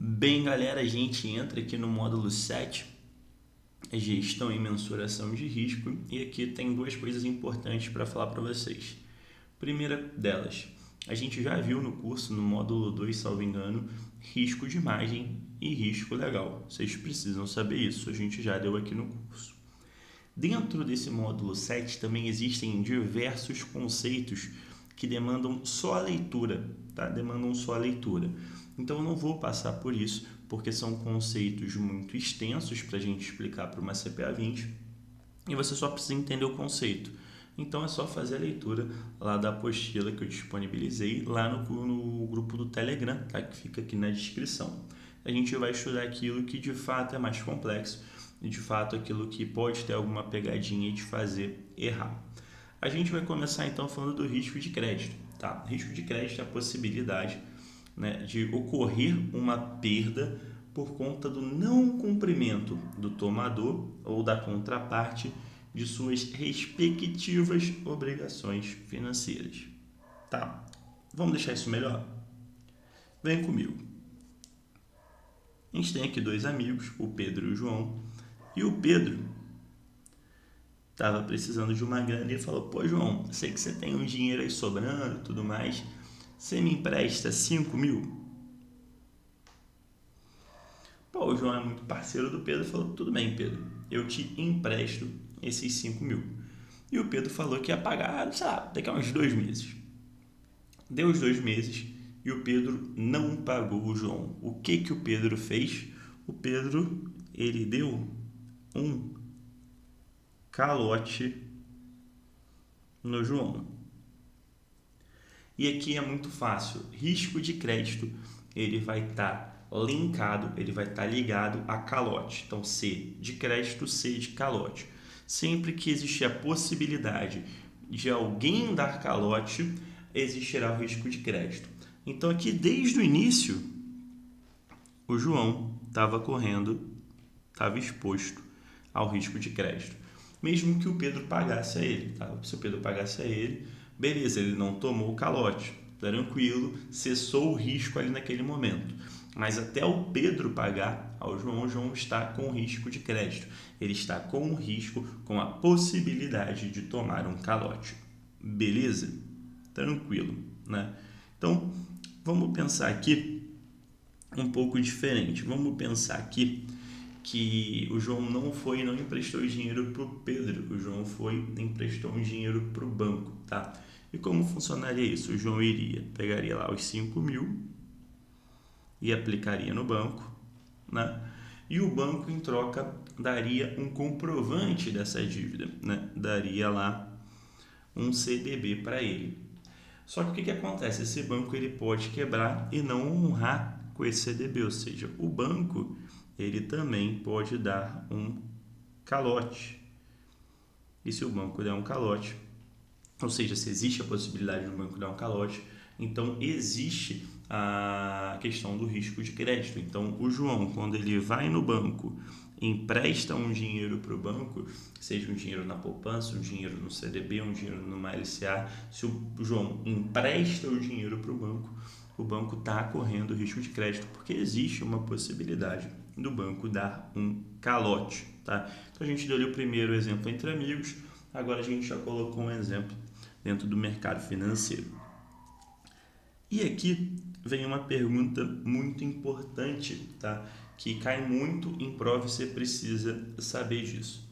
Bem, galera, a gente entra aqui no módulo 7, gestão e mensuração de risco, e aqui tem duas coisas importantes para falar para vocês. Primeira delas, a gente já viu no curso, no módulo 2, salvo engano, risco de margem e risco legal. Vocês precisam saber isso, a gente já deu aqui no curso. Dentro desse módulo 7 também existem diversos conceitos que demandam só a leitura, tá? Demandam só a leitura. Então eu não vou passar por isso, porque são conceitos muito extensos para a gente explicar para uma CPA 20 e você só precisa entender o conceito. Então é só fazer a leitura lá da apostila que eu disponibilizei lá no grupo do Telegram, tá? Que fica aqui na descrição. A gente vai estudar aquilo que de fato é mais complexo e de fato aquilo que pode ter alguma pegadinha de fazer errar. A gente vai começar então falando do risco de crédito. Tá? Risco de crédito é a possibilidade, né, de ocorrer uma perda por conta do não cumprimento do tomador ou da contraparte de suas respectivas obrigações financeiras. Tá? Vamos deixar isso melhor? Vem comigo. A gente tem aqui dois amigos, o Pedro e o João, e o Pedro estava precisando de uma grana e falou: pô, João, sei que você tem um dinheiro aí sobrando e tudo mais, você me empresta 5 mil? Pô, o João é muito parceiro do Pedro e falou: tudo bem, Pedro, eu te empresto esses 5 mil. E o Pedro falou que ia pagar, sei lá, daqui a uns 2 meses. Deu os 2 meses e o Pedro não pagou o João. O que o Pedro fez? O Pedro, ele deu um calote no João. E aqui é muito fácil. Risco de crédito, ele vai estar linkado, ele vai estar ligado a calote. Então, C de crédito, C de calote. Sempre que existir a possibilidade de alguém dar calote, existirá o risco de crédito. Então, aqui desde o início, o João estava exposto ao risco de crédito. Mesmo que o Pedro pagasse a ele. Tá? Se o Pedro pagasse a ele, beleza, ele não tomou o calote. Tranquilo, cessou o risco ali naquele momento. Mas até o Pedro pagar ao João, o João está com risco de crédito. Ele está com o risco, com a possibilidade de tomar um calote. Beleza? Tranquilo, né? Então, vamos pensar aqui um pouco diferente. Vamos pensar aqui que o João não emprestou dinheiro para o Pedro, o João emprestou um dinheiro para o banco, tá? E como funcionaria isso? O João pegaria lá os 5 mil e aplicaria no banco, né? E o banco, em troca, daria um comprovante dessa dívida, né? Daria lá um CDB para ele. Só que o que acontece? Esse banco ele pode quebrar e não honrar com esse CDB, ou seja, o banco ele também pode dar um calote. E se o banco der um calote, ou seja, se existe a possibilidade do banco dar um calote, então existe a questão do risco de crédito. Então, o João, quando ele vai no banco, empresta um dinheiro para o banco, seja um dinheiro na poupança, um dinheiro no CDB, um dinheiro numa LCA, se o João empresta o dinheiro para o banco está correndo risco de crédito, porque existe uma possibilidade do banco dar um calote. Tá? Então, a gente deu ali o primeiro exemplo entre amigos, agora a gente já colocou um exemplo dentro do mercado financeiro. E aqui vem uma pergunta muito importante, tá? Que cai muito em prova e você precisa saber disso.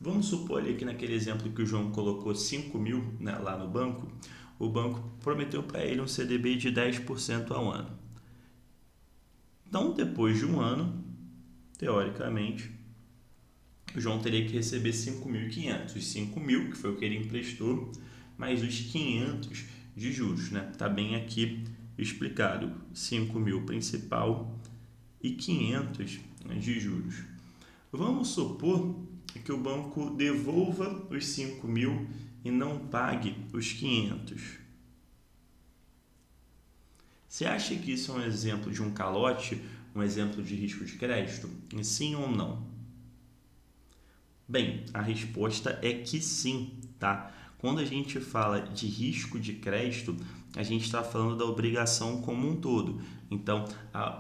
Vamos supor ali que naquele exemplo que o João colocou 5 mil, né, lá no banco, o banco prometeu para ele um CDB de 10% ao ano. Então, depois de um ano, teoricamente, o João teria que receber 5.500. Os 5 mil, que foi o que ele emprestou, mais os 500 de juros, né? Tá bem aqui explicado, 5 mil principal e 500 de juros. Vamos supor que o banco devolva os 5 mil e não pague os 500. Você acha que isso é um exemplo de um calote, um exemplo de risco de crédito? Sim ou não? Bem, a resposta é que sim, tá? Quando a gente fala de risco de crédito, a gente está falando da obrigação como um todo. Então,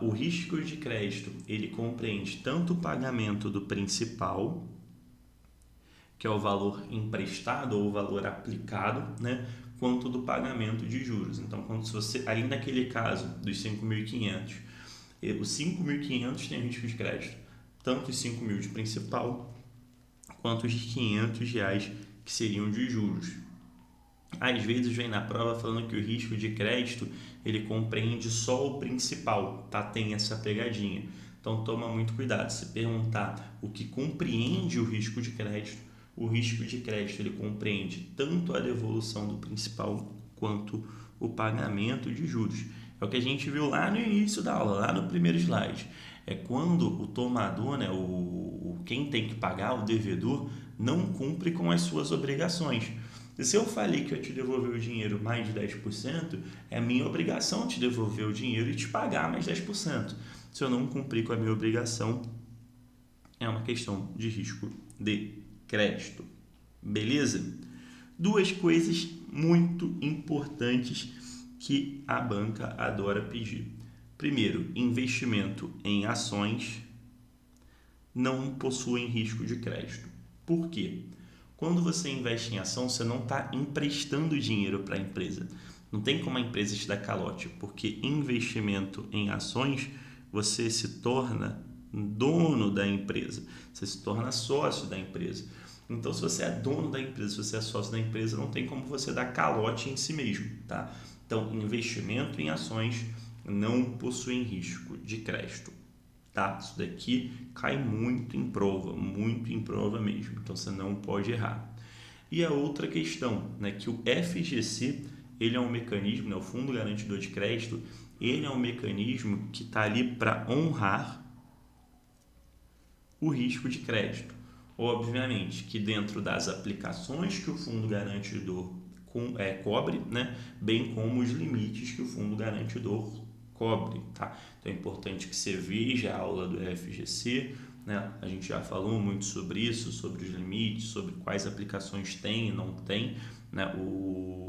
o risco de crédito, ele compreende tanto o pagamento do principal, que é o valor emprestado ou o valor aplicado, né, quanto do pagamento de juros. Então, quando você, ali naquele caso dos 5.500, os 5.500 tem risco de crédito, tanto os 5.000 de principal quanto os R$ 500 que seriam de juros. Às vezes vem na prova falando que o risco de crédito ele compreende só o principal, tá? Tem essa pegadinha. Então toma muito cuidado. Se perguntar o que compreende o risco de crédito ele compreende tanto a devolução do principal quanto o pagamento de juros. É o que a gente viu lá no início da aula, lá no primeiro slide. É quando o tomador, né, quem tem que pagar, o devedor, não cumpre com as suas obrigações. E se eu falei que eu te devolver o dinheiro mais de 10%, é minha obrigação te devolver o dinheiro e te pagar mais 10%. Se eu não cumprir com a minha obrigação, é uma questão de risco de crédito. Beleza? Duas coisas muito importantes que a banca adora pedir. Primeiro, investimento em ações não possuem risco de crédito. Por quê? Quando você investe em ação, você não está emprestando dinheiro para a empresa. Não tem como a empresa te dar calote, porque investimento em ações, você se torna dono da empresa, você se torna sócio da empresa. Então, se você é dono da empresa, se você é sócio da empresa, não tem como você dar calote em si mesmo, tá? Então, investimento em ações não possuem risco de crédito, tá? Isso daqui cai muito em prova mesmo, então você não pode errar. E a outra questão, né, que o FGC, ele é um mecanismo, né, o Fundo Garantidor de Crédito, ele é um mecanismo que está ali para honrar o risco de crédito. Obviamente que dentro das aplicações que o Fundo Garantidor cobre, né, bem como os limites que o Fundo Garantidor cobre. Tá? Então é importante que você veja a aula do FGC, né? A gente já falou muito sobre isso, sobre os limites, sobre quais aplicações tem e não tem, né,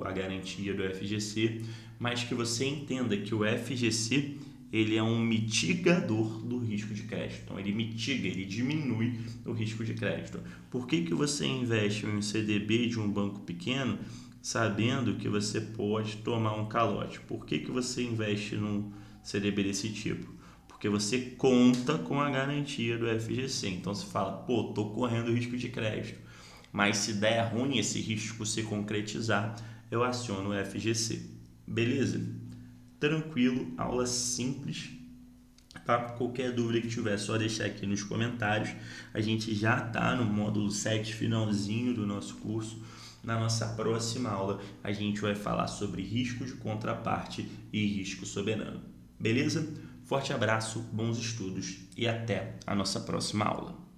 a garantia do FGC, mas que você entenda que o FGC ele é um mitigador do risco de crédito. Então, ele mitiga, ele diminui o risco de crédito. Por que você investe em um CDB de um banco pequeno sabendo que você pode tomar um calote? Por que você investe num CDB desse tipo? Porque você conta com a garantia do FGC. Então, você fala, pô, estou correndo risco de crédito. Mas se der ruim esse risco se concretizar, eu aciono o FGC. Beleza? Tranquilo, aula simples, tá? Qualquer dúvida que tiver, só deixar aqui nos comentários. A gente já está no módulo 7, finalzinho do nosso curso. Na nossa próxima aula, a gente vai falar sobre risco de contraparte e risco soberano. Beleza? Forte abraço, bons estudos e até a nossa próxima aula.